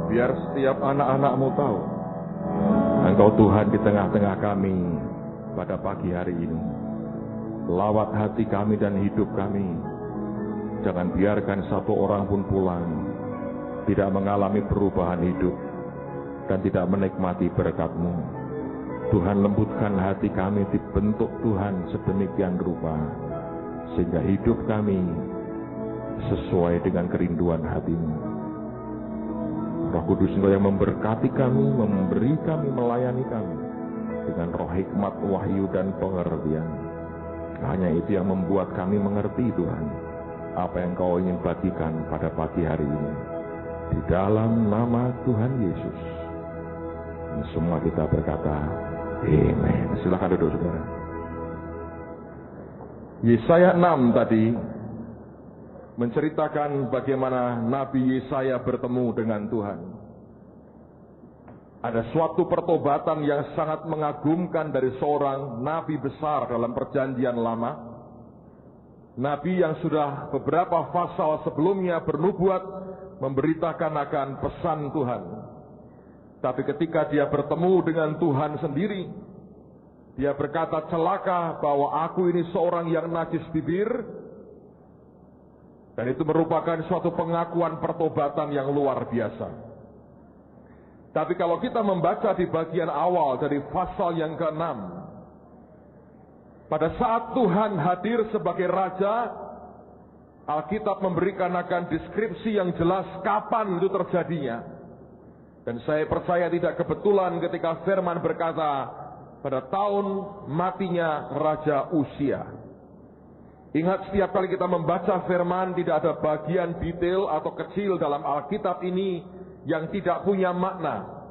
Biar setiap anak-anak-Mu tahu Engkau Tuhan di tengah-tengah kami pada pagi hari ini. Lawat hati kami dan hidup kami. Jangan biarkan satu orang pun pulang tidak mengalami perubahan hidup dan tidak menikmati berkat-Mu. Tuhan, lembutkan hati kami, dibentuk Tuhan sedemikian rupa sehingga hidup kami sesuai dengan kerinduan hati-Mu. Roh Kudus, Engkau yang memberkati kami, memberi kami, melayani kami dengan roh hikmat, wahyu, dan pengertian. Hanya itu yang membuat kami mengerti, Tuhan, apa yang Engkau ingin bagikan pada pagi hari ini. Di dalam nama Tuhan Yesus, semua kita berkata, amen. Silakan duduk, saudara. Yesaya 6 tadi menceritakan bagaimana Nabi Yesaya bertemu dengan Tuhan. Ada suatu pertobatan yang sangat mengagumkan dari seorang nabi besar dalam perjanjian lama. Nabi yang sudah beberapa pasal sebelumnya bernubuat memberitakan akan pesan Tuhan. Tapi ketika dia bertemu dengan Tuhan sendiri, dia berkata, celaka bahwa aku ini seorang yang najis bibir. Dan itu merupakan suatu pengakuan pertobatan yang luar biasa. Tapi kalau kita membaca di bagian awal dari pasal yang ke-6, pada saat Tuhan hadir sebagai Raja, Alkitab memberikan akan deskripsi yang jelas kapan itu terjadinya. Dan saya percaya tidak kebetulan ketika firman berkata, pada tahun matinya Raja Uzia. Ingat, setiap kali kita membaca firman, tidak ada bagian detail atau kecil dalam Alkitab ini yang tidak punya makna.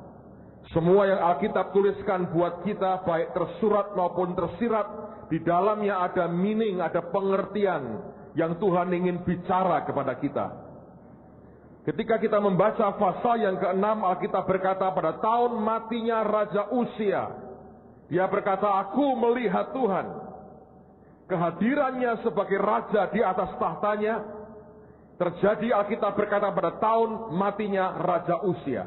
Semua yang Alkitab tuliskan buat kita, baik tersurat maupun tersirat, di dalamnya ada meaning, ada pengertian yang Tuhan ingin bicara kepada kita. Ketika kita membaca pasal yang ke-6, Alkitab berkata pada tahun matinya Raja Uzia, dia berkata, aku melihat Tuhan. Kehadirannya sebagai raja di atas tahtanya terjadi, Alkitab berkata, pada tahun matinya Raja Uzia.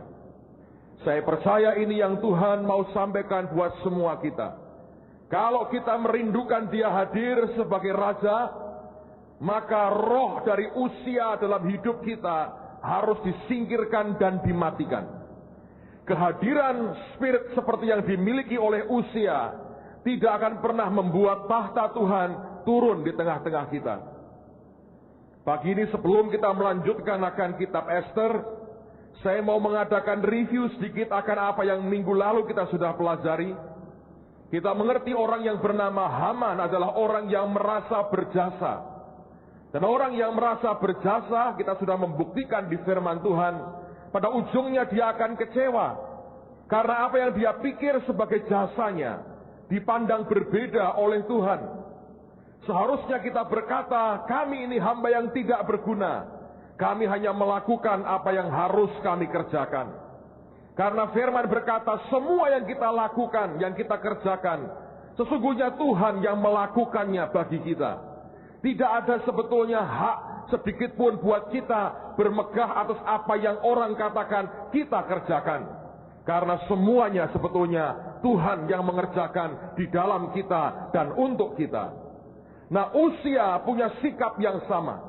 Saya percaya ini yang Tuhan mau sampaikan buat semua kita. Kalau kita merindukan dia hadir sebagai raja, maka roh dari Uzia dalam hidup kita harus disingkirkan dan dimatikan. Kehadiran spirit seperti yang dimiliki oleh Uzia tidak akan pernah membuat tahta Tuhan turun di tengah-tengah kita. Pagi ini sebelum kita melanjutkan akan kitab Ester, saya mau mengadakan review sedikit akan apa yang minggu lalu kita sudah pelajari. Kita mengerti orang yang bernama Haman adalah orang yang merasa berjasa. Dan orang yang merasa berjasa, kita sudah membuktikan di firman Tuhan, pada ujungnya dia akan kecewa. Karena apa yang dia pikir sebagai jasanya dipandang berbeda oleh Tuhan. Seharusnya kita berkata, kami ini hamba yang tidak berguna. Kami hanya melakukan apa yang harus kami kerjakan. Karena firman berkata, semua yang kita lakukan, yang kita kerjakan, sesungguhnya Tuhan yang melakukannya bagi kita. Tidak ada sebetulnya hak sedikit pun buat kita bermegah atas apa yang orang katakan kita kerjakan. Karena semuanya sebetulnya Tuhan yang mengerjakan di dalam kita dan untuk kita. Nah, Uzia punya sikap yang sama.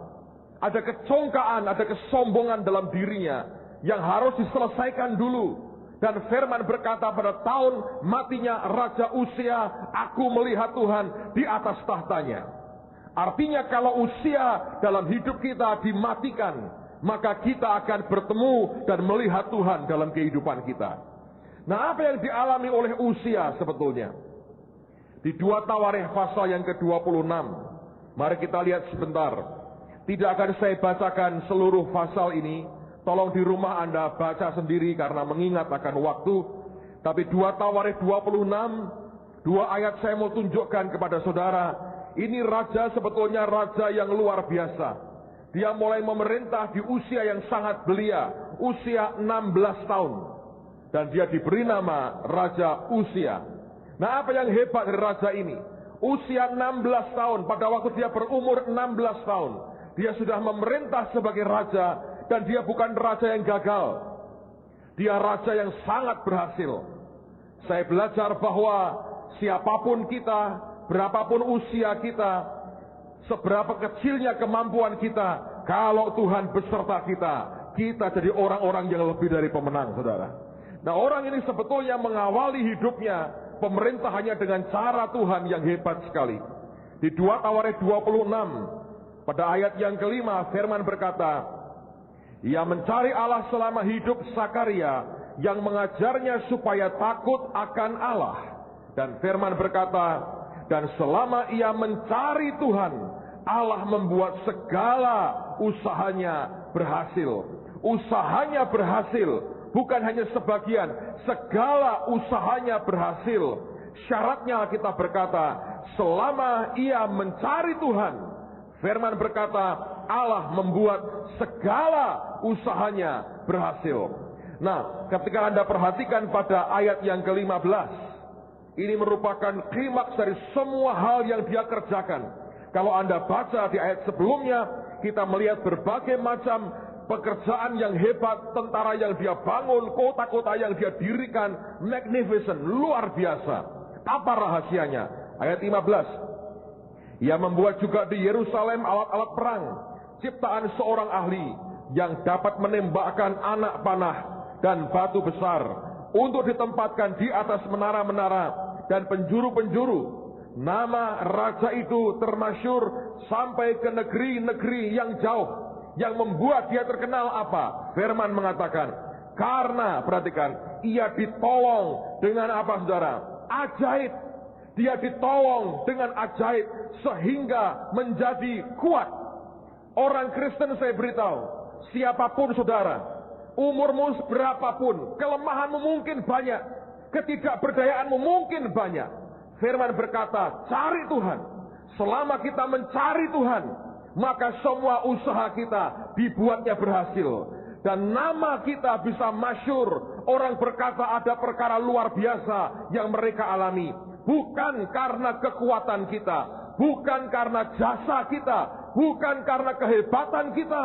Ada kecongkaan, ada kesombongan dalam dirinya yang harus diselesaikan dulu. Dan firman berkata pada tahun matinya Raja Uzia, aku melihat Tuhan di atas tahtanya. Artinya kalau Uzia dalam hidup kita dimatikan, maka kita akan bertemu dan melihat Tuhan dalam kehidupan kita. Nah, apa yang dialami oleh Uzia sebetulnya? Di 2 Tawarikh pasal yang ke-26. Mari kita lihat sebentar. Tidak akan saya bacakan seluruh pasal ini. Tolong di rumah Anda baca sendiri karena mengingat akan waktu. Tapi 2 Tawarikh 26, 2 ayat saya mau tunjukkan kepada saudara. Ini raja sebetulnya raja yang luar biasa. Dia mulai memerintah di usia yang sangat belia, usia 16 tahun. Dan dia diberi nama Raja Uzia. Nah, apa yang hebat dari raja ini? Usia 16 tahun, pada waktu dia berumur 16 tahun, dia sudah memerintah sebagai raja, dan dia bukan raja yang gagal. Dia raja yang sangat berhasil. Saya belajar bahwa siapapun kita, berapapun usia kita, seberapa kecilnya kemampuan kita, kalau Tuhan beserta kita, kita jadi orang-orang yang lebih dari pemenang, saudara. Nah, orang ini sebetulnya mengawali hidupnya pemerintahannya dengan cara Tuhan yang hebat sekali. Di 2 Tawaret 26, pada ayat yang kelima, firman berkata, ia mencari Allah selama hidup Sakaria, yang mengajarnya supaya takut akan Allah. Dan firman berkata, dan selama ia mencari Tuhan, Allah membuat segala usahanya berhasil. Usahanya berhasil, bukan hanya sebagian, segala usahanya berhasil. Syaratnya kita berkata, selama ia mencari Tuhan, firman berkata, Allah membuat segala usahanya berhasil. Nah, ketika Anda perhatikan pada ayat yang ke-15, ini merupakan klimaks dari semua hal yang dia kerjakan. Kalau Anda baca di ayat sebelumnya, kita melihat berbagai macam pekerjaan yang hebat, tentara yang dia bangun, kota-kota yang dia dirikan, magnificent, luar biasa. Apa rahasianya? Ayat 15. Ia membuat juga di Yerusalem alat-alat perang, ciptaan seorang ahli yang dapat menembakkan anak panah dan batu besar untuk ditempatkan di atas menara-menara dan penjuru-penjuru. Nama raja itu termasyur sampai ke negeri-negeri yang jauh. Yang membuat dia terkenal apa? Firman mengatakan, karena, perhatikan, ia ditolong dengan apa, saudara? Ajaib. Dia ditolong dengan ajaib sehingga menjadi kuat. Orang Kristen, saya beritahu, siapapun saudara, umurmu berapapun, kelemahanmu mungkin banyak, ketidakberdayaanmu mungkin banyak. Firman berkata, cari Tuhan. Selama kita mencari Tuhan, maka semua usaha kita dibuatnya berhasil. Dan nama kita bisa masyhur. Orang berkata ada perkara luar biasa yang mereka alami. Bukan karena kekuatan kita, bukan karena jasa kita, bukan karena kehebatan kita.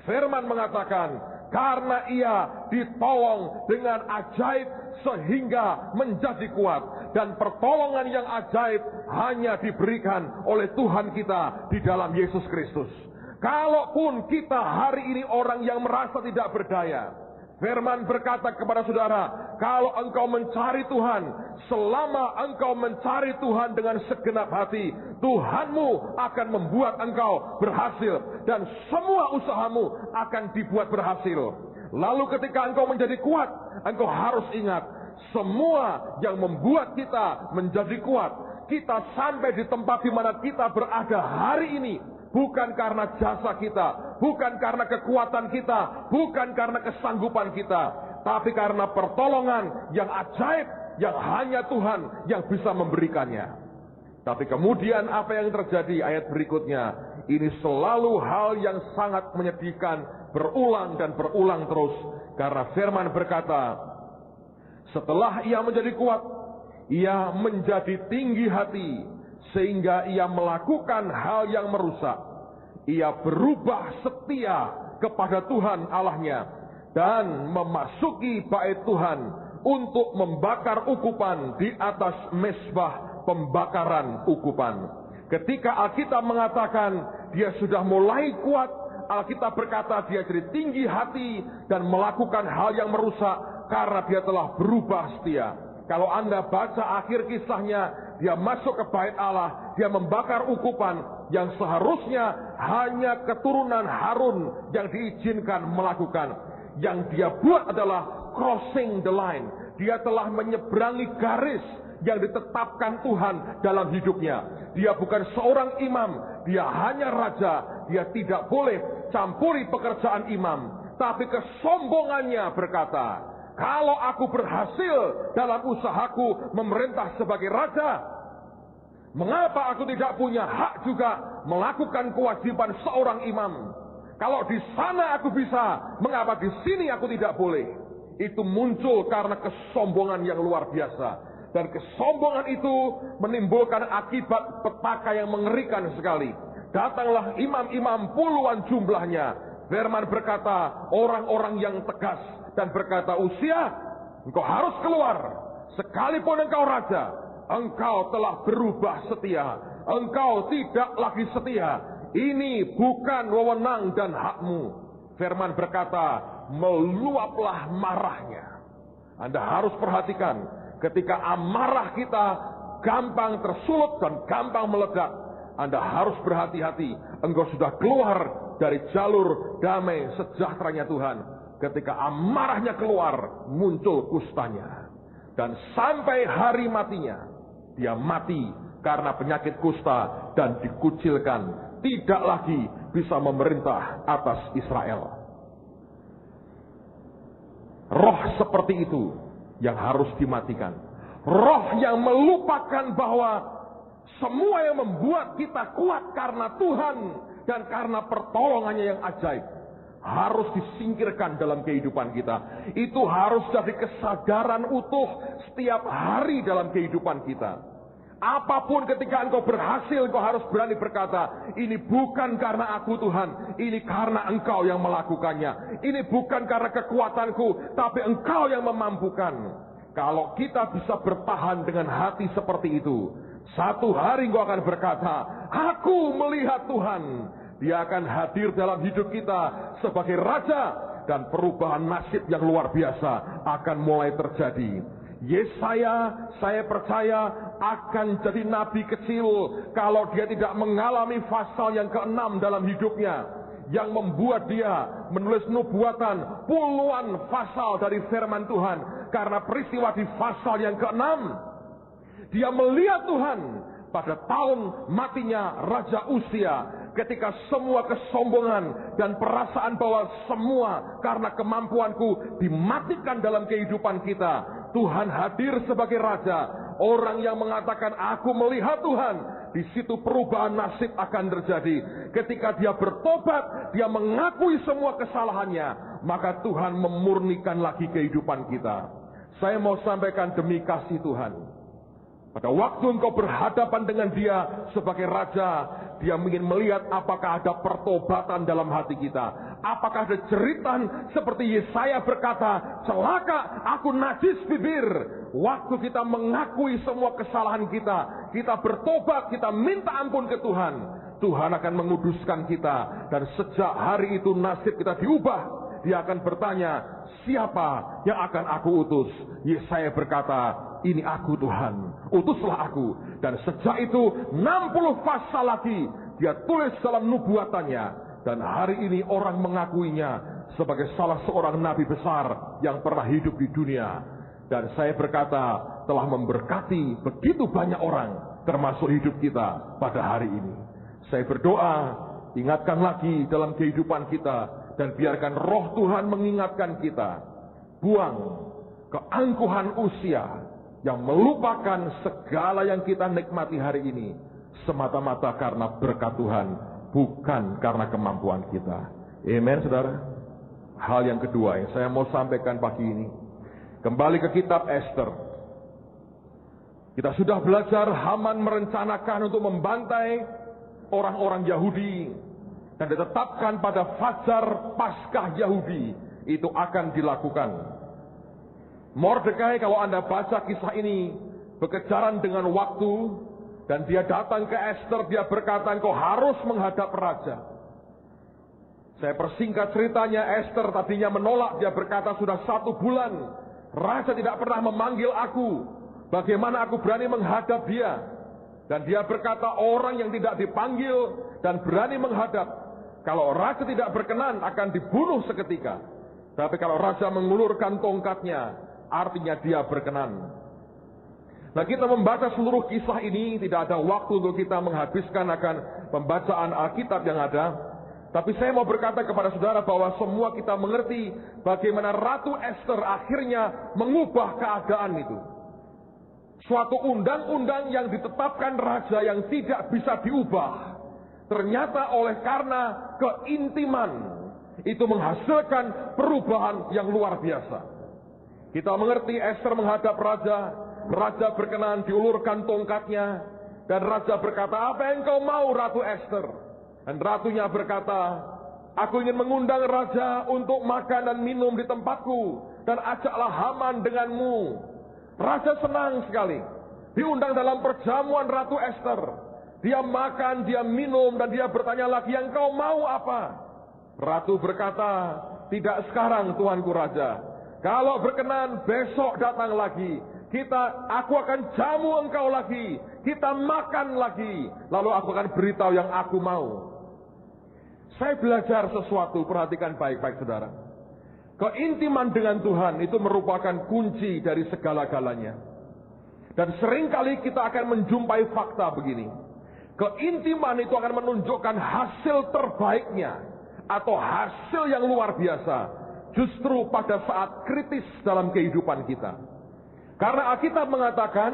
Firman mengatakan, karena ia ditolong dengan ajaib sehingga menjadi kuat. Dan pertolongan yang ajaib hanya diberikan oleh Tuhan kita di dalam Yesus Kristus. Kalaupun kita hari ini orang yang merasa tidak berdaya, firman berkata kepada saudara, kalau engkau mencari Tuhan, selama engkau mencari Tuhan dengan segenap hati, Tuhanmu akan membuat engkau berhasil. Dan semua usahamu akan dibuat berhasil. Lalu ketika engkau menjadi kuat, engkau harus ingat, semua yang membuat kita menjadi kuat, kita sampai di tempat di mana kita berada hari ini, bukan karena jasa kita, bukan karena kekuatan kita, bukan karena kesanggupan kita, tapi karena pertolongan yang ajaib yang hanya Tuhan yang bisa memberikannya. Tapi kemudian apa yang terjadi? Ayat berikutnya, ini selalu hal yang sangat menyedihkan, berulang dan berulang terus. Karena firman berkata, setelah ia menjadi kuat, ia menjadi tinggi hati, sehingga ia melakukan hal yang merusak. Ia berubah setia kepada Tuhan Allahnya dan memasuki bait Tuhan untuk membakar ukupan di atas mezbah pembakaran ukupan. Ketika Alkitab mengatakan dia sudah mulai kuat, Alkitab berkata dia jadi tinggi hati dan melakukan hal yang merusak karena dia telah berubah setia. Kalau Anda baca akhir kisahnya, dia masuk ke bait Allah, dia membakar ukupan yang seharusnya hanya keturunan Harun yang diizinkan melakukan. Yang dia buat adalah crossing the line. Dia telah menyeberangi garis yang ditetapkan Tuhan dalam hidupnya. Dia bukan seorang imam, dia hanya raja. Dia tidak boleh campuri pekerjaan imam. Tapi kesombongannya berkata, kalau aku berhasil dalam usahaku memerintah sebagai raja, mengapa aku tidak punya hak juga melakukan kewajiban seorang imam? Kalau di sana aku bisa, mengapa di sini aku tidak boleh? Itu muncul karena kesombongan yang luar biasa. Dan kesombongan itu menimbulkan akibat petaka yang mengerikan sekali. Datanglah imam-imam puluhan jumlahnya. Firman berkata, orang-orang yang tegas, dan berkata, Usia, engkau harus keluar. Sekalipun engkau raja, engkau telah berubah setia. Engkau tidak lagi setia. Ini bukan wewenang dan hakmu. Firman berkata, meluaplah marahnya. Anda harus perhatikan, ketika amarah kita gampang tersulut dan gampang meledak, Anda harus berhati-hati. Engkau sudah keluar dari jalur damai sejahteranya Tuhan. Ketika amarahnya keluar, muncul kustanya. Dan sampai hari matinya, dia mati karena penyakit kusta dan dikucilkan. Tidak lagi bisa memerintah atas Israel. Roh seperti itu yang harus dimatikan. Roh yang melupakan bahwa semua yang membuat kita kuat karena Tuhan dan karena pertolongannya yang ajaib harus disingkirkan dalam kehidupan kita. Itu harus jadi kesadaran utuh setiap hari dalam kehidupan kita. Apapun ketika engkau berhasil, engkau harus berani berkata, ini bukan karena aku Tuhan, ini karena engkau yang melakukannya. Ini bukan karena kekuatanku, tapi engkau yang memampukan. Kalau kita bisa bertahan dengan hati seperti itu, satu hari engkau akan berkata, aku melihat Tuhan. Dia akan hadir dalam hidup kita sebagai raja, dan perubahan nasib yang luar biasa akan mulai terjadi. Yesaya, saya percaya akan jadi nabi kecil kalau dia tidak mengalami pasal yang ke-6 dalam hidupnya, yang membuat dia menulis nubuatan puluhan pasal dari firman Tuhan. Karena peristiwa di pasal yang ke-6, dia melihat Tuhan pada tahun matinya Raja Usia, ketika semua kesombongan dan perasaan bahwa semua karena kemampuanku dimatikan dalam kehidupan kita. Tuhan hadir sebagai raja. Orang yang mengatakan aku melihat Tuhan, di situ perubahan nasib akan terjadi. Ketika dia bertobat, dia mengakui semua kesalahannya, maka Tuhan memurnikan lagi kehidupan kita. Saya mau sampaikan demi kasih Tuhan, pada waktu engkau berhadapan dengan dia sebagai raja, dia ingin melihat apakah ada pertobatan dalam hati kita. Apakah ada jeritan seperti Yesaya berkata, celaka aku najis bibir. Waktu kita mengakui semua kesalahan kita, kita bertobat, kita minta ampun ke Tuhan, Tuhan akan menguduskan kita. Dan sejak hari itu nasib kita diubah. Dia akan bertanya, siapa yang akan aku utus? Yesaya berkata, ini aku Tuhan, utuslah aku. Dan sejak itu 60 pasal lagi dia tulis dalam nubuatannya. Dan hari ini orang mengakuinya sebagai salah seorang nabi besar yang pernah hidup di dunia. Dan saya berkata, telah memberkati begitu banyak orang, termasuk hidup kita pada hari ini. Saya berdoa, ingatkan lagi dalam kehidupan kita, dan biarkan roh Tuhan mengingatkan kita. Buang keangkuhan usia yang melupakan segala yang kita nikmati hari ini, semata-mata karena berkat Tuhan, bukan karena kemampuan kita. Amen, saudara. Hal yang kedua yang saya mau sampaikan pagi ini, kembali ke kitab Esther. Kita sudah belajar Haman merencanakan untuk membantai orang-orang Yahudi, dan ditetapkan pada fajar Paskah Yahudi itu akan dilakukan. Mordekai, kalau Anda baca kisah ini, berkejaran dengan waktu, dan dia datang ke Esther, dia berkata, engkau harus menghadap raja. Saya persingkat ceritanya, Esther tadinya menolak, dia berkata, sudah 1 bulan, raja tidak pernah memanggil aku, bagaimana aku berani menghadap dia? Dan dia berkata, orang yang tidak dipanggil dan berani menghadap, kalau raja tidak berkenan akan dibunuh seketika. Tapi kalau raja mengulurkan tongkatnya, artinya dia berkenan. Nah, kita membaca seluruh kisah ini, tidak ada waktu untuk kita menghabiskan akan pembacaan Alkitab yang ada. Tapi saya mau berkata kepada saudara bahwa semua kita mengerti bagaimana Ratu Esther akhirnya mengubah keadaan itu. Suatu undang-undang yang ditetapkan raja yang tidak bisa diubah, ternyata oleh karena keintiman, itu menghasilkan perubahan yang luar biasa. Kita mengerti Esther menghadap raja, raja berkenan, diulurkan tongkatnya, dan raja berkata, apa yang kau mau Ratu Esther? Dan ratunya berkata, Aku ingin mengundang raja untuk makan dan minum di tempatku, dan ajaklah Haman denganmu. Raja senang sekali diundang dalam perjamuan Ratu Ester. Dia makan, dia minum, dan dia bertanya lagi, yang kau mau apa? Ratu berkata, tidak sekarang tuanku raja. Kalau berkenan besok datang lagi. Aku akan jamu engkau lagi. Kita makan lagi. Lalu aku akan beritahu yang aku mau. Saya belajar sesuatu, perhatikan baik-baik saudara. Keintiman dengan Tuhan itu merupakan kunci dari segala-galanya. Dan seringkali kita akan menjumpai fakta begini. Keintiman itu akan menunjukkan hasil terbaiknya atau hasil yang luar biasa justru pada saat kritis dalam kehidupan kita. Karena Alkitab mengatakan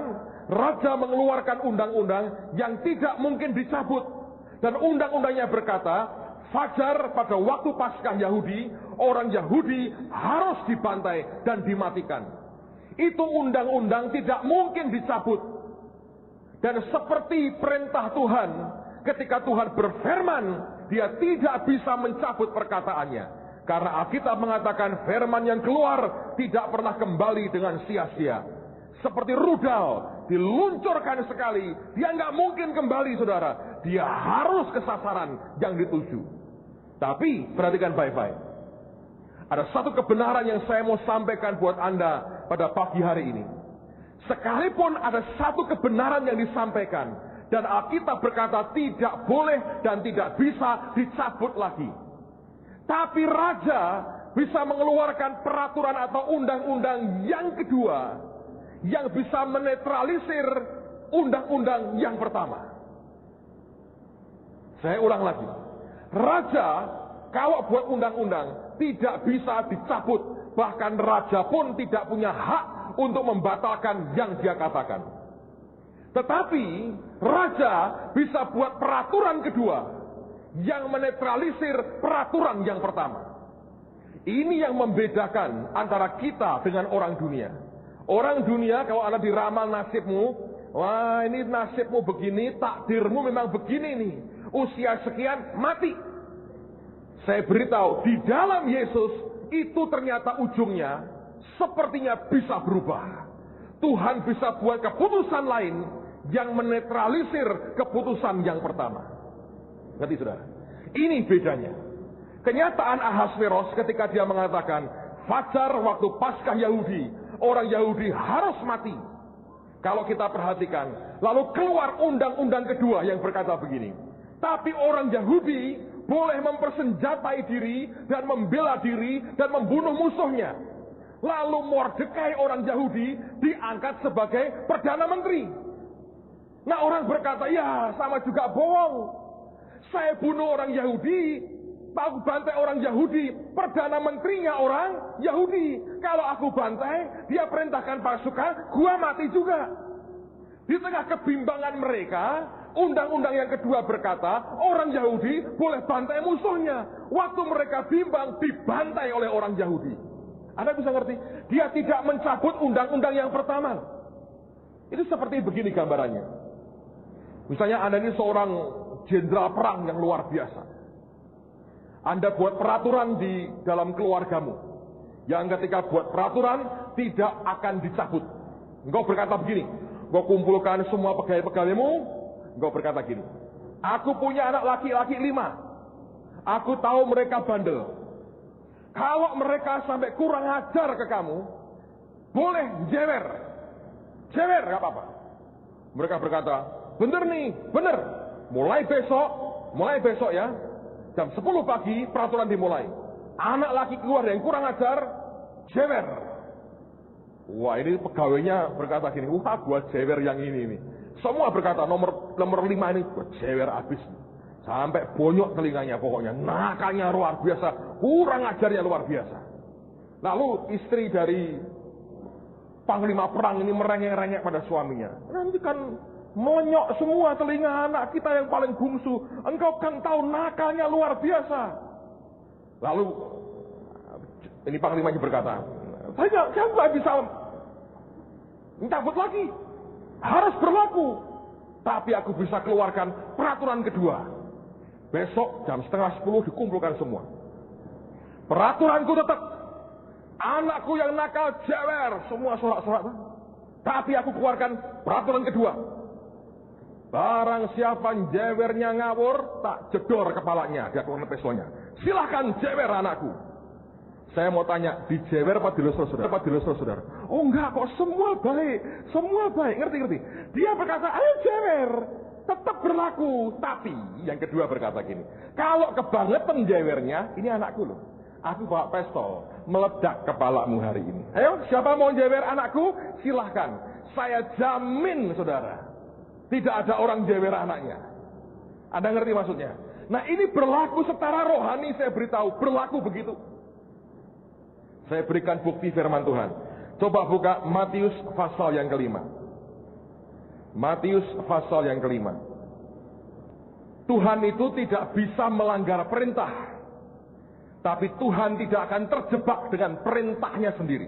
raja mengeluarkan undang-undang yang tidak mungkin dicabut, dan undang-undangnya berkata fajar pada waktu Paskah Yahudi, orang Yahudi harus dibantai dan dimatikan. Itu undang-undang tidak mungkin dicabut. Dan seperti perintah Tuhan, ketika Tuhan berfirman, dia tidak bisa mencabut perkataannya. Karena Alkitab mengatakan firman yang keluar tidak pernah kembali dengan sia-sia. Seperti rudal, diluncurkan sekali, dia nggak mungkin kembali saudara. Dia harus ke sasaran yang dituju. Tapi perhatikan baik-baik. Ada satu kebenaran yang saya mau sampaikan buat Anda pada pagi hari ini. Sekalipun ada satu kebenaran yang disampaikan, dan Alkitab berkata tidak boleh dan tidak bisa dicabut lagi. Tapi raja bisa mengeluarkan peraturan atau undang-undang yang kedua, yang bisa menetralisir undang-undang yang pertama. Saya ulang lagi. Raja kalau buat undang-undang tidak bisa dicabut. Bahkan raja pun tidak punya hak untuk membatalkan yang dia katakan. Tetapi raja bisa buat peraturan kedua yang menetralisir peraturan yang pertama. Ini yang membedakan antara kita dengan orang dunia. Orang dunia kalau ada diramal nasibmu, wah ini nasibmu begini, takdirmu memang begini nih. Usia sekian mati. Saya beritahu, di dalam Yesus itu ternyata ujungnya sepertinya bisa berubah. Tuhan bisa buat keputusan lain yang menetralisir keputusan yang pertama. Ngerti saudara? Ini bedanya. Kenyataan Ahasveros ketika dia mengatakan fajar waktu Paskah Yahudi, orang Yahudi harus mati. Kalau kita perhatikan, lalu keluar undang-undang kedua yang berkata begini. Tapi orang Yahudi boleh mempersenjatai diri dan membela diri dan membunuh musuhnya. Lalu Mordekai orang Yahudi diangkat sebagai Perdana Menteri. Nah orang berkata, ya sama juga bohong. Saya bunuh orang Yahudi, aku bantai orang Yahudi, Perdana Menterinya orang Yahudi. Kalau aku bantai, dia perintahkan pasukan, gua mati juga. Di tengah kebimbangan mereka, undang-undang yang kedua berkata, orang Yahudi boleh bantai musuhnya. Waktu mereka bimbang, dibantai oleh orang Yahudi. Anda bisa ngerti? Dia tidak mencabut undang-undang yang pertama. Itu seperti begini gambarannya. Misalnya Anda ini seorang jenderal perang yang luar biasa. Anda buat peraturan di dalam keluargamu, yang ketika buat peraturan tidak akan dicabut. Engkau berkata begini, engkau kumpulkan semua pegawai-pegawaimu, engkau berkata gini, aku punya anak laki-laki 5. Aku tahu mereka bandel. Kalau mereka sampai kurang ajar ke kamu, boleh jewer. Jewer, gak apa-apa. Mereka berkata, bener nih, bener. Mulai besok ya, jam 10 pagi peraturan dimulai. Anak laki keluar yang kurang ajar, jewer. Wah ini pegawainya berkata gini, wah gua jewer yang ini nih. Semua berkata nomor 5 ini gua jewer habis. Sampai bonyok telinganya pokoknya. Nakalnya luar biasa. Kurang ajarnya luar biasa. Lalu istri dari panglima perang ini merengek-rengek pada suaminya. Nanti kan melenyok semua telinga anak kita yang paling bungsu. Engkau kan tahu nakalnya luar biasa. Lalu ini panglimanya berkata, saya nggak bisa mencabut lagi. Harus berlaku. Tapi aku bisa keluarkan peraturan kedua. Besok jam 9:30 dikumpulkan semua. Peraturanku tetap, anakku yang nakal jewer, semua sorak-sorak. Tapi aku keluarkan peraturan kedua. Barang siapa jewernya ngawur, tak jedor kepalanya, dia keluar pistolnya. Silahkan jewer anakku. Saya mau tanya, dijewer apa dilus-lus, saudara? Oh enggak kok, semua baik, ngerti. Dia berkata, ayo jewer, tetap berlaku. Tapi yang kedua berkata gini, kalau kebangetan jewernya, ini anakku loh. Aku bawa pistol, meledak kepalamu hari ini. Ayo, siapa mau jewer anakku? Silahkan. Saya jamin, saudara, tidak ada orang jewer anaknya. Anda ngerti maksudnya? Nah ini berlaku secara rohani, saya beritahu, berlaku begitu. Saya berikan bukti firman Tuhan. Coba buka Matius pasal yang kelima. Matius pasal yang kelima. Tuhan itu tidak bisa melanggar perintah, tapi Tuhan tidak akan terjebak dengan perintahnya sendiri.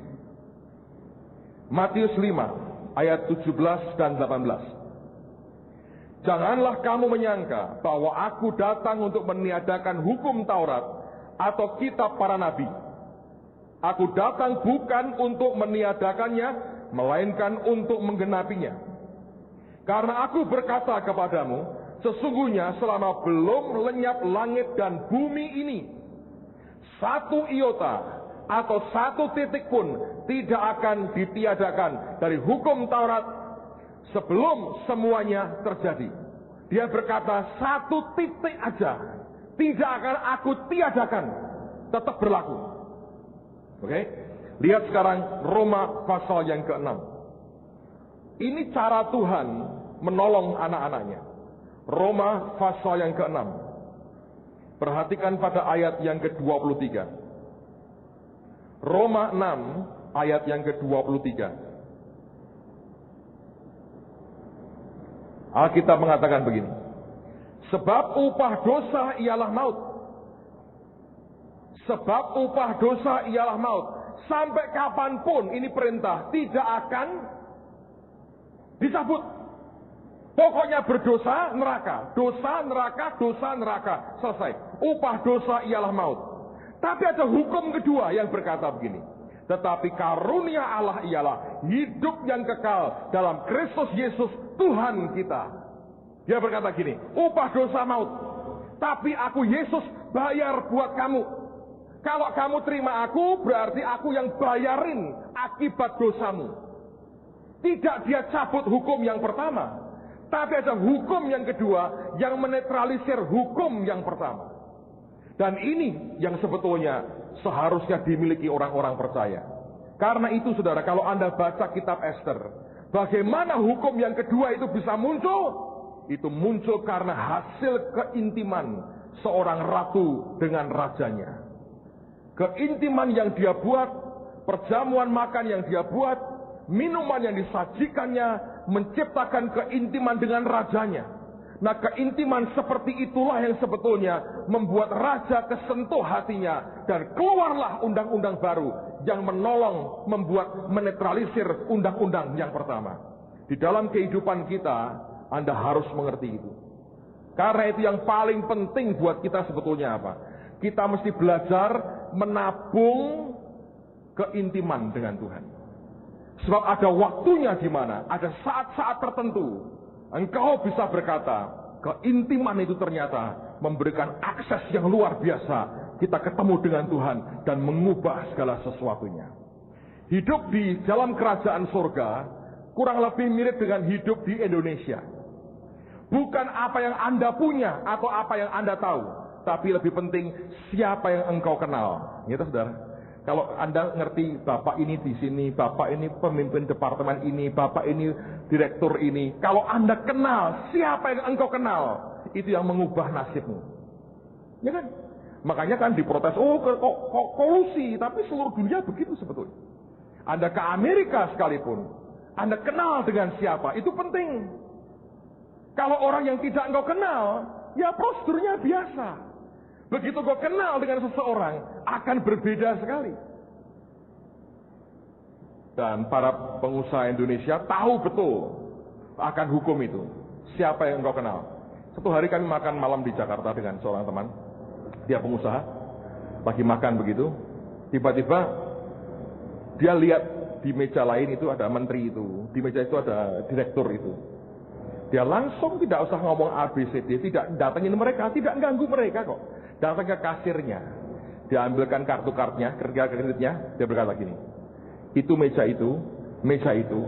Matius 5 ayat 17 dan 18. Janganlah kamu menyangka bahwa aku datang untuk meniadakan hukum Taurat atau kitab para nabi. Aku datang bukan untuk meniadakannya, melainkan untuk menggenapinya. Karena aku berkata kepadamu, sesungguhnya selama belum lenyap langit dan bumi ini, satu iota atau satu titik pun tidak akan ditiadakan dari hukum Taurat sebelum semuanya terjadi. Dia berkata satu titik aja tidak akan aku tiadakan, tetap berlaku. Oke, lihat sekarang Roma pasal yang ke-6. Ini cara Tuhan menolong anak-anaknya. Roma pasal yang ke-6. Perhatikan pada ayat yang ke-23. Roma 6 ayat yang ke-23. Alkitab mengatakan begini. Sebab upah dosa ialah maut. Sebab upah dosa ialah maut. Sampai kapanpun ini perintah tidak akan dicabut. Pokoknya berdosa neraka. Dosa neraka, dosa neraka. Selesai. Upah dosa ialah maut. Tapi ada hukum kedua yang berkata begini. Tetapi karunia Allah ialah hidup yang kekal dalam Kristus Yesus Tuhan kita. Dia berkata gini. Upah dosa maut. Tapi aku Yesus bayar buat kamu. Kalau kamu terima aku, berarti aku yang bayarin akibat dosamu. Tidak dia cabut hukum yang pertama, tapi ada hukum yang kedua yang menetralisir hukum yang pertama. Dan ini yang sebetulnya seharusnya dimiliki orang-orang percaya. Karena itu saudara, kalau Anda baca kitab Ester, bagaimana hukum yang kedua itu bisa muncul? Itu muncul karena hasil keintiman seorang ratu dengan rajanya. Keintiman yang dia buat, perjamuan makan yang dia buat, minuman yang disajikannya, menciptakan keintiman dengan rajanya. Nah, keintiman seperti itulah yang sebetulnya membuat raja kesentuh hatinya. Dan keluarlah undang-undang baru yang menolong, membuat menetralisir undang-undang yang pertama. Di dalam kehidupan kita, Anda harus mengerti itu. Karena itu yang paling penting buat kita sebetulnya apa? Kita mesti belajar menabung keintiman dengan Tuhan. Sebab ada waktunya di mana, ada saat-saat tertentu, engkau bisa berkata, keintiman itu ternyata memberikan akses yang luar biasa. Kita ketemu dengan Tuhan dan mengubah segala sesuatunya. Hidup di dalam kerajaan surga kurang lebih mirip dengan hidup di Indonesia. Bukan apa yang Anda punya atau apa yang Anda tahu, tapi lebih penting siapa yang engkau kenal. Gitu saudara. Kalau Anda ngerti bapak ini di sini, bapak ini pemimpin departemen ini, bapak ini direktur ini. Kalau Anda kenal siapa yang engkau kenal, itu yang mengubah nasibmu. Ya kan? Makanya kan diprotes, kolusi, tapi seluruh dunia begitu sebetulnya. Anda ke Amerika sekalipun, Anda kenal dengan siapa, itu penting. Kalau orang yang tidak engkau kenal, ya prosedurnya biasa. Begitu kau kenal dengan seseorang, akan berbeda sekali. Dan para pengusaha Indonesia tahu betul akan hukum itu. Siapa yang engkau kenal? Satu hari kami makan malam di Jakarta dengan seorang teman. Dia pengusaha, lagi makan begitu. Tiba-tiba dia lihat di meja lain itu ada menteri itu, di meja itu ada direktur itu. Dia langsung tidak usah ngomong ABCD, tidak datangin mereka, tidak ganggu mereka kok. Datang ke kasirnya, dia ambilkan kartu-kartunya, kreditnya, dia berkata gini, itu meja itu,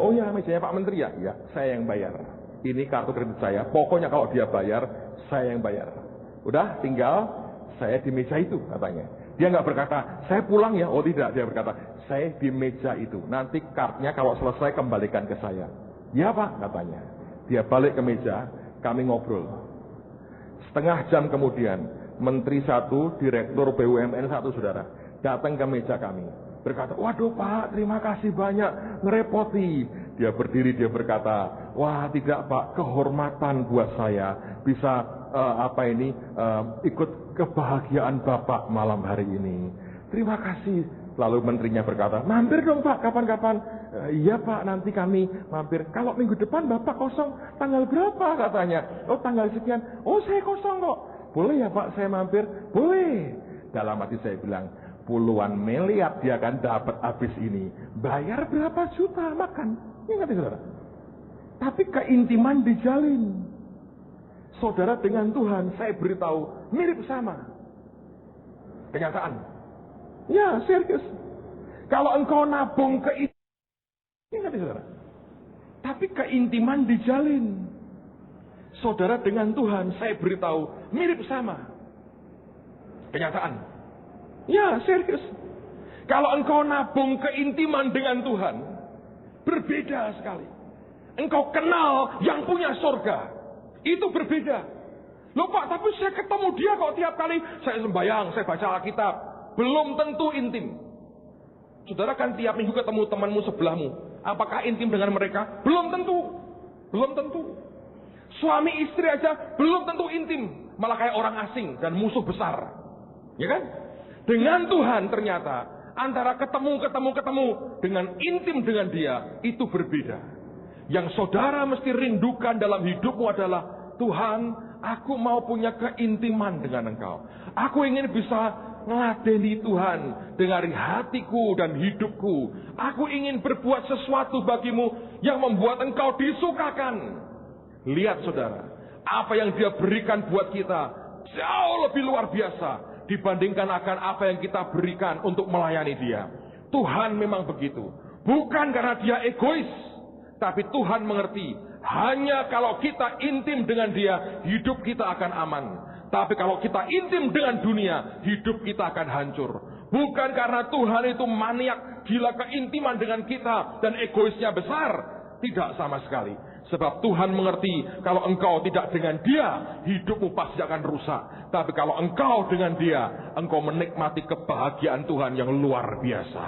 oh ya mejanya Pak Menteri ya, ya saya yang bayar. Ini kartu kredit saya, pokoknya kalau dia bayar, saya yang bayar. Udah tinggal saya di meja itu katanya. Dia nggak berkata, saya pulang ya, oh tidak, dia berkata, saya di meja itu, nanti kartunya kalau selesai kembalikan ke saya. Ya Pak, katanya. Dia balik ke meja, kami ngobrol. Setengah jam kemudian, Menteri satu, Direktur BUMN satu, saudara, datang ke meja kami. Berkata, waduh Pak, terima kasih banyak, ngerepoti. Dia berdiri, dia berkata, wah tidak Pak, kehormatan buat saya bisa ikut kebahagiaan Bapak malam hari ini. Terima kasih. Lalu menterinya berkata, mampir dong Pak, kapan-kapan. Iya Pak, nanti kami mampir. Kalau minggu depan Bapak kosong, tanggal berapa katanya? Oh tanggal sekian. Oh saya kosong kok. Boleh ya Pak, saya mampir? Boleh. Dalam hati saya bilang, puluhan miliar dia akan dapat habis ini. Bayar berapa juta makan? Ingat ya saudara. Tapi keintiman dijalin. Saudara dengan Tuhan, saya beritahu, mirip sama. Kenyataan. Ya, serius. Kalau engkau nabung ingat ya saudara. Tapi keintiman dijalin. Saudara dengan Tuhan, saya beritahu, mirip sama. Kenyataan. Ya, serius. Kalau engkau nabung keintiman dengan Tuhan, berbeda sekali. Engkau kenal yang punya surga. Itu berbeda. Loh Pak, tapi saya ketemu dia kok tiap kali saya sembahyang, saya baca Alkitab. Belum tentu intim. Saudara kan tiap minggu ketemu temanmu sebelahmu. Apakah intim dengan mereka? Belum tentu. Belum tentu. Suami istri aja belum tentu intim. Malah kayak orang asing dan musuh besar. Ya kan? Dengan Tuhan ternyata antara ketemu dengan intim dengan dia itu berbeda. Yang saudara mesti rindukan dalam hidupmu adalah, Tuhan, aku mau punya keintiman dengan Engkau. Aku ingin bisa ngeladeni Tuhan dengan hatiku dan hidupku. Aku ingin berbuat sesuatu bagimu yang membuat Engkau disukakan. Lihat saudara, apa yang dia berikan buat kita jauh lebih luar biasa dibandingkan akan apa yang kita berikan untuk melayani dia. Tuhan memang begitu. Bukan karena dia egois, tapi Tuhan mengerti, hanya kalau kita intim dengan dia, hidup kita akan aman. Tapi kalau kita intim dengan dunia, hidup kita akan hancur. Bukan karena Tuhan itu maniak, gila keintiman dengan kita, dan egoisnya besar. Tidak sama sekali. Sebab Tuhan mengerti, kalau engkau tidak dengan dia, hidupmu pasti akan rusak. Tapi kalau engkau dengan dia, engkau menikmati kebahagiaan Tuhan yang luar biasa.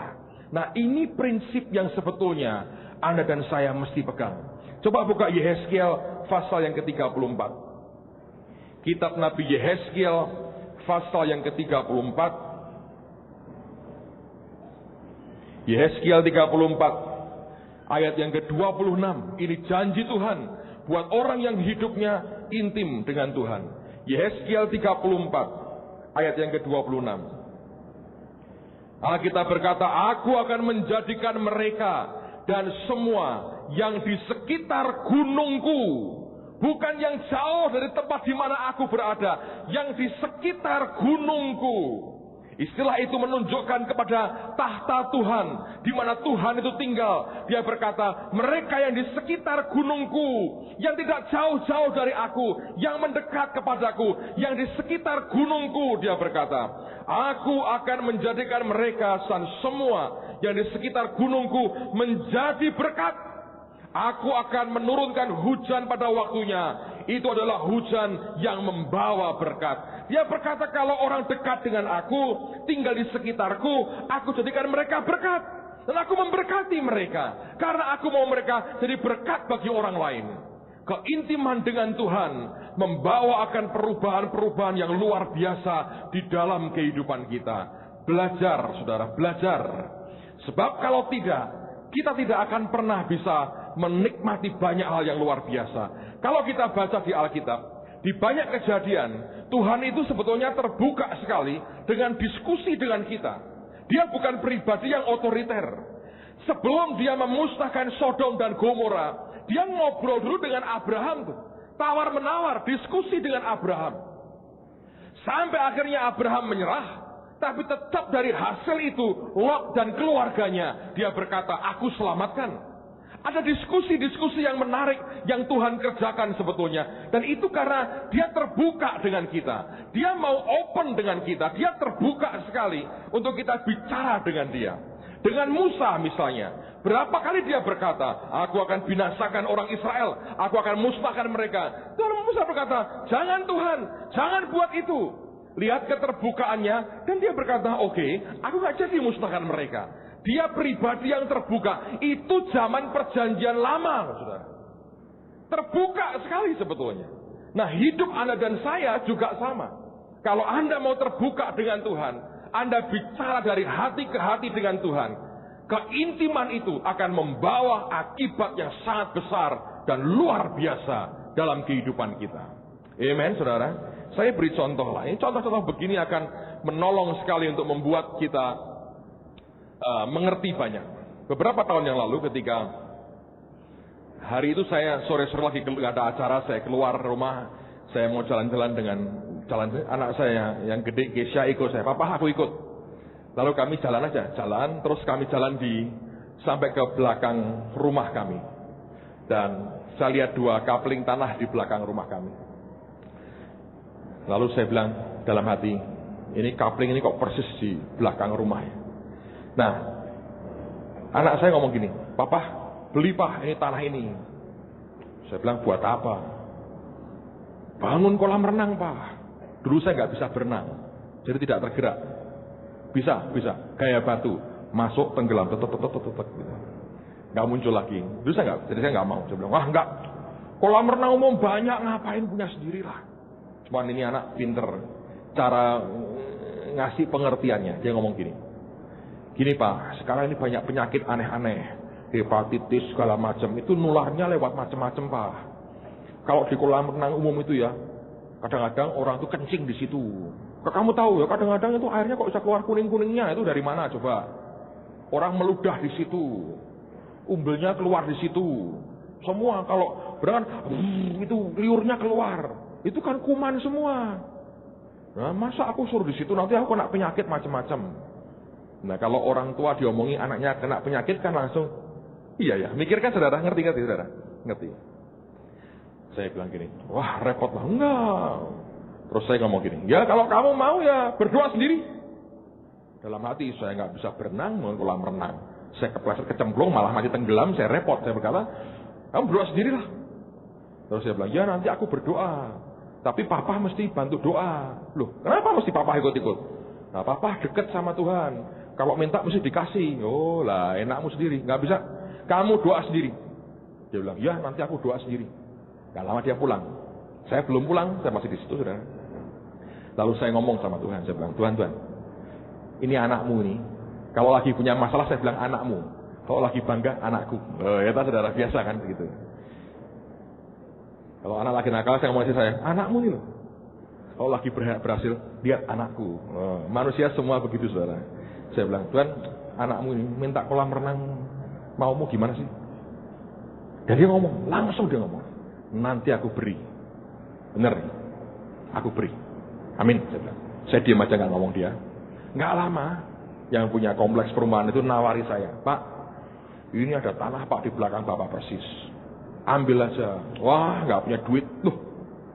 Nah ini prinsip yang sebetulnya Anda dan saya mesti pegang. Coba buka Yehezkiel pasal yang ke-34. Kitab Nabi Yehezkiel pasal yang ke-34. Yehezkiel 34 ayat yang ke-26. Ini janji Tuhan buat orang yang hidupnya intim dengan Tuhan. Yehezkiel 34 ayat yang ke-26. Alkitab berkata, aku akan menjadikan mereka dan semua yang di sekitar gunungku, bukan yang jauh dari tempat di mana aku berada, yang di sekitar gunungku. Istilah itu menunjukkan kepada tahta Tuhan, di mana Tuhan itu tinggal. Dia berkata, mereka yang di sekitar gunungku, yang tidak jauh-jauh dari aku, yang mendekat kepadaku, yang di sekitar gunungku, dia berkata, aku akan menjadikan mereka dan semua yang di sekitar gunungku menjadi berkat. Aku akan menurunkan hujan pada waktunya. Itu adalah hujan yang membawa berkat. Dia berkata, kalau orang dekat dengan aku, tinggal di sekitarku, aku jadikan mereka berkat. Dan aku memberkati mereka. Karena aku mau mereka jadi berkat bagi orang lain. Keintiman dengan Tuhan membawa akan perubahan-perubahan yang luar biasa di dalam kehidupan kita. Belajar, saudara, belajar. Sebab kalau tidak, kita tidak akan pernah bisa menikmati banyak hal yang luar biasa. Kalau kita baca di Alkitab, Di banyak kejadian, Tuhan itu sebetulnya terbuka sekali dengan diskusi dengan kita. Dia bukan pribadi yang otoriter. Sebelum dia memusnahkan Sodom dan Gomora, dia ngobrol dulu dengan Abraham tuh. Tawar-menawar, diskusi dengan Abraham. Sampai akhirnya Abraham menyerah. Tapi tetap dari hasil itu, Lot dan keluarganya, dia berkata, aku selamatkan. Ada diskusi-diskusi yang menarik yang Tuhan kerjakan sebetulnya. Dan itu karena dia terbuka dengan kita. Dia mau open dengan kita. Dia terbuka sekali untuk kita bicara dengan dia. Dengan Musa misalnya. Berapa kali dia berkata, aku akan binasakan orang Israel. Aku akan musnahkan mereka. Tuhan Musa berkata, jangan Tuhan, jangan buat itu. Lihat keterbukaannya. Dan dia berkata, oke, aku gak jadi musnahkan mereka. Dia pribadi yang terbuka. Itu zaman perjanjian lama, saudara. Terbuka sekali sebetulnya. Nah, hidup Anda dan saya juga sama. Kalau Anda mau terbuka dengan Tuhan, Anda bicara dari hati ke hati dengan Tuhan, keintiman itu akan membawa akibat yang sangat besar dan luar biasa dalam kehidupan kita. Amen, saudara. Saya beri contoh lain. Contoh-contoh begini akan menolong sekali untuk membuat kita mengerti banyak. Beberapa tahun yang lalu ketika hari itu saya sore-sore lagi gak ada acara, saya keluar rumah, saya mau jalan-jalan dengan anak saya yang gede, Kesha ikut saya, papa aku ikut. Lalu kami jalan aja, terus kami jalan sampai ke belakang rumah kami. Dan saya lihat 2 kapling tanah di belakang rumah kami. Lalu saya bilang dalam hati, ini kapling ini kok persis di belakang rumah ya. Nah, anak saya ngomong gini, papa beli pak ini tanah ini. Saya bilang buat apa? Bangun kolam renang pak. Dulu saya nggak bisa berenang, jadi tidak tergerak. Bisa, gaya batu, masuk tenggelam, gitu. Nggak muncul lagi. Dulu saya nggak, jadi saya nggak mau. Saya bilang, wah nggak, kolam renang umum banyak, ngapain punya sendirilah. Cuman ini anak pinter, cara ngasih pengertiannya. Dia ngomong gini pak, sekarang ini banyak penyakit aneh-aneh, hepatitis segala macam, itu nularnya lewat macam-macam pak. Kalau di kolam renang umum itu ya, kadang-kadang orang itu kencing di situ. Kamu tahu ya, kadang-kadang itu airnya kok bisa keluar kuning-kuningnya, itu dari mana coba? Orang meludah di situ, umbelnya keluar di situ, semua kalau berangan itu liurnya keluar, itu kan kuman semua. Nah, masa aku suruh di situ nanti aku kena penyakit macam-macam. Nah, kalau orang tua diomongi anaknya kena penyakit kan langsung, iya ya, mikirkan saudara, ngerti saudara? Ngerti. Saya bilang gini, wah repot lah, enggak. Terus saya ngomong gini, ya kalau kamu mau ya berdoa sendiri. Dalam hati saya nggak bisa berenang, mau kolam renang. Saya kepleset kecemplung, malah mati tenggelam, saya repot. Saya berkata, kamu berdoa sendirilah. Terus saya bilang, ya nanti aku berdoa. Tapi papa mesti bantu doa. Loh, kenapa mesti papa ikut-ikut? Nah, papa deket sama Tuhan. Kalau minta mesti dikasih. Oh lah, enakmu sendiri. Nggak bisa. Kamu doa sendiri. Dia bilang, ya nanti aku doa sendiri. Gak lama dia pulang. Saya belum pulang, saya masih di situ, saudara. Lalu saya ngomong sama Tuhan. Saya bilang, Tuhan, ini anakmu ini. Kalau lagi punya masalah, saya bilang anakmu. Kalau lagi bangga, anakku. Ya saudara, biasa kan begitu. Kalau anak lagi nakal, saya ngomong saya, anakmu ini loh. Kalau lagi berhasil, lihat anakku. Manusia semua begitu, saudara. Saya bilang, Tuhan, anakmu ini minta kolam renang, maumu gimana sih? Dan dia ngomong, langsung dia ngomong, nanti aku beri. Bener, aku beri. Amin. Saya bilang, saya diam aja nggak ngomong dia. Nggak lama, yang punya kompleks perumahan itu nawari saya, Pak, ini ada tanah Pak di belakang Bapak persis. Ambil aja. Wah, nggak punya duit. Loh,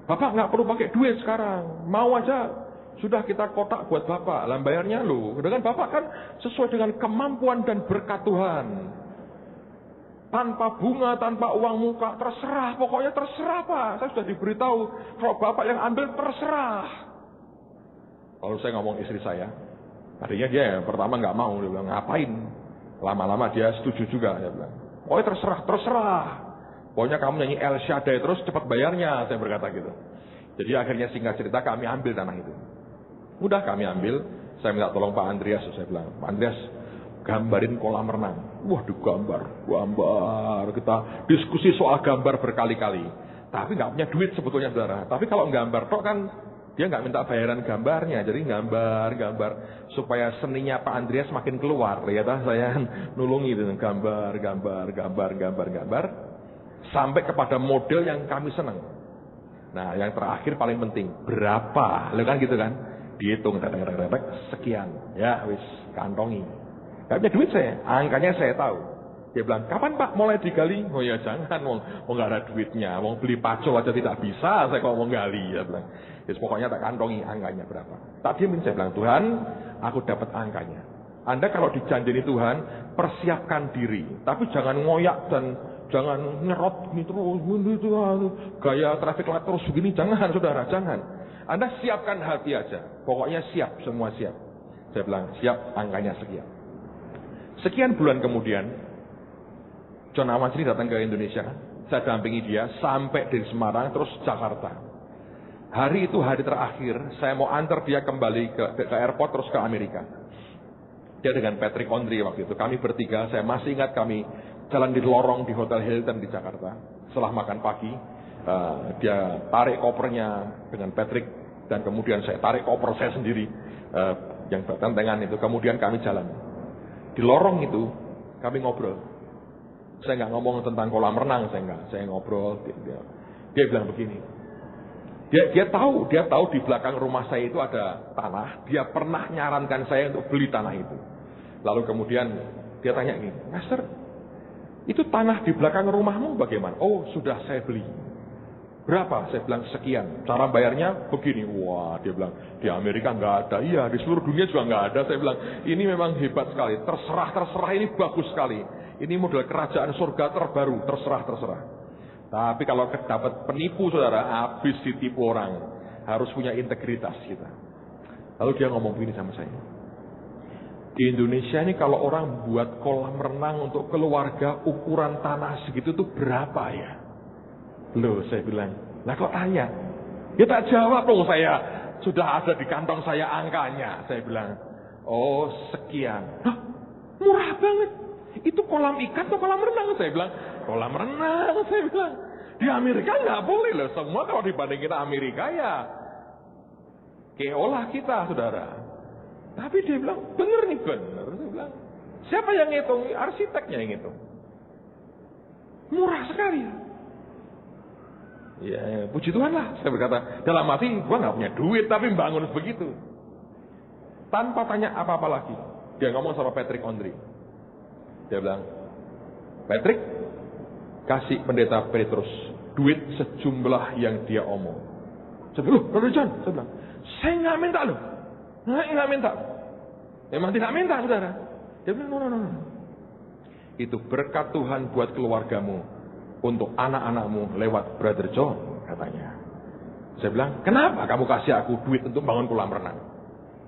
Bapak nggak perlu pakai duit sekarang. Mau aja. Sudah kita kotak buat Bapak, lah bayarnya loh. Dengan Bapak kan sesuai dengan kemampuan dan berkat Tuhan. Tanpa bunga, tanpa uang muka, terserah. Pokoknya terserah Pak. Saya sudah diberitahu, kalau Bapak yang ambil terserah. Lalu saya ngomong istri saya. Tadinya dia pertama nggak mau, dia bilang ngapain. Lama-lama dia setuju juga, dia bilang. Pokoknya terserah. Pokoknya kamu nyanyi El Shaddai terus cepat bayarnya, saya berkata gitu. Jadi akhirnya singkat cerita kami ambil tanah itu. Udah kami ambil, saya minta tolong Pak Andreas, saya bilang, Pak Andreas, gambarin kolam renang. Wah, digambar. Kita diskusi soal gambar berkali-kali. Tapi nggak punya duit sebetulnya saudara. Tapi kalau gambar tok kan dia nggak minta bayaran gambarnya. Jadi gambar supaya seninya Pak Andreas makin keluar. Ya saya nulungi itu gambar. Sampai kepada model yang kami senang. Nah, yang terakhir paling penting, berapa? Lo kan gitu kan? Dihitung, sekian. Ya, wis, kantongi. Gak punya duit saya, angkanya saya tahu. Dia bilang, kapan Pak mulai digali? Oh ya jangan, mau nggak ada duitnya. Mau beli pacul aja tidak bisa, saya kok mau gali. Dia bilang, yes, pokoknya tak kantongi angkanya berapa. Tak diemin, saya bilang, Tuhan, aku dapat angkanya. Anda kalau dijanjini Tuhan, persiapkan diri. Tapi jangan ngoyak dan jangan nyerot gitu, gaya traffic light terus begini, jangan saudara, jangan. Anda siapkan hati aja, pokoknya siap, semua siap. Saya bilang, siap, angkanya sekian. Sekian bulan kemudian, John Awan ini datang ke Indonesia, saya dampingi dia sampai dari Semarang terus Jakarta. Hari itu hari terakhir, saya mau antar dia kembali ke airport terus ke Amerika. Dia dengan Patrick Ondri waktu itu, kami bertiga, saya masih ingat kami jalan di lorong di Hotel Hilton di Jakarta. Setelah makan pagi, dia tarik kopernya dengan Patrick dan kemudian saya tarik koper saya sendiri yang bertentangan itu. Kemudian kami jalan. Di lorong itu kami ngobrol. Saya nggak ngomong tentang kolam renang, saya ngobrol. Dia bilang begini. Dia tahu di belakang rumah saya itu ada tanah. Dia pernah nyarankan saya untuk beli tanah itu. Lalu kemudian dia tanya gini, Master, itu tanah di belakang rumahmu bagaimana? Oh, sudah saya beli. Berapa? Saya bilang sekian. Cara bayarnya begini. Wah, dia bilang di Amerika nggak ada. Iya, di seluruh dunia juga nggak ada. Saya bilang ini memang hebat sekali. Terserah ini bagus sekali. Ini model kerajaan surga terbaru. Terserah. Tapi kalau dapat penipu saudara, habis ditipu orang. Harus punya integritas kita. Lalu dia ngomong begini sama saya. Di Indonesia ini kalau orang buat kolam renang untuk keluarga ukuran tanah segitu tuh berapa ya? Loh, saya bilang, lah kok tanya? Ya tak jawab dong saya. Sudah ada di kantong saya angkanya. Saya bilang, oh sekian. Hah, murah banget. Itu kolam ikan atau kolam renang? Saya bilang, kolam renang. Saya bilang, di Amerika nggak boleh loh. Semua kalau dibanding kita Amerika ya keolah kita saudara. Tapi dia bilang, bener nih, bener. Saya bilang, siapa yang ngitung? Arsiteknya yang ngitung. Murah sekali. Ya, puji Tuhan lah. Saya berkata, dalam hati, gua nggak punya duit, tapi bangun begitu. Tanpa tanya apa-apa lagi. Dia ngomong sama Patrick Ondri. Dia bilang, Patrick, kasih pendeta Petrus duit sejumlah yang dia omong. Saya bilang, Brother John, saya bilang, saya nggak minta loh. Nggak minta. Memang tidak minta, saudara. Dia bilang, no. Itu berkat Tuhan buat keluargamu. Untuk anak-anakmu lewat Brother John, katanya. Saya bilang, kenapa kamu kasih aku duit untuk bangun kolam renang?